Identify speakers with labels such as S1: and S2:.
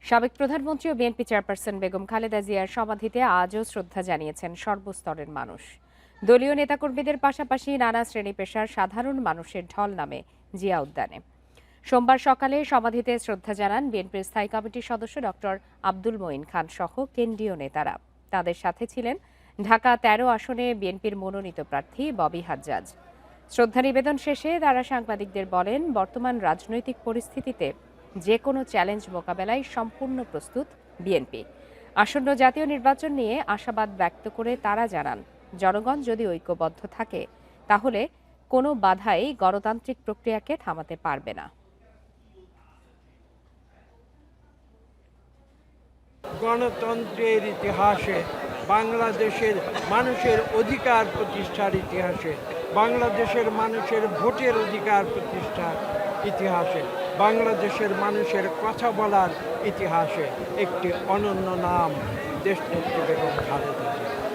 S1: সাবেক প্রধানমন্ত্রী ও BNP chairperson Begum Khaleda জিয়ার সমাধিতে আজও শ্রদ্ধা জানিয়েছেন সর্বস্তরের মানুষ। দলীয় নেতাকর্মীদের পাশাপাশি নানা শ্রেণী পেশার সাধারণ মানুষের ঢল নামে জিয়া উদ্যানে। সোমবার সকালে সমাধিতে শ্রদ্ধা জানান বিএনপির স্থায়ী কমিটির সদস্য ডক্টর আব্দুল মঈন খান সহ কেন্দ্রীয় নেতারা। তাদের সাথে ছিলেন ঢাকা ১৩ আসনে বিএনপির মনোনীত প্রার্থী ববি হাজ্জাজ। শ্রদ্ধা নিবেদন শেষে তারা সাংবাদিকদের বলেন, বর্তমান রাজনৈতিক পরিস্থিতিতে যে কোনো চ্যালেঞ্জ মোকাবেলায় সম্পূর্ণ প্রস্তুত বিএনপি। আসন্ন জাতীয় নির্বাচন নিয়ে আশাবাদ ব্যক্ত করে তারা জানান, জনগণ যদি ঐক্যবদ্ধ থাকে তাহলে কোনো বাধাই গণতান্ত্রিক প্রক্রিয়াকে থামাতে পারবে না।
S2: গণতন্ত্রের ইতিহাসে, বাংলাদেশের মানুষের অধিকার প্রতিষ্ঠার ইতিহাসে, বাংলাদেশের মানুষের ভোটের অধিকার প্রতিষ্ঠার ইতিহাসে, বাংলাদেশের মানুষের কথা বলার ইতিহাসে একটি অনন্য নাম দেশনেত্রী বেগম খালেদা জিয়া।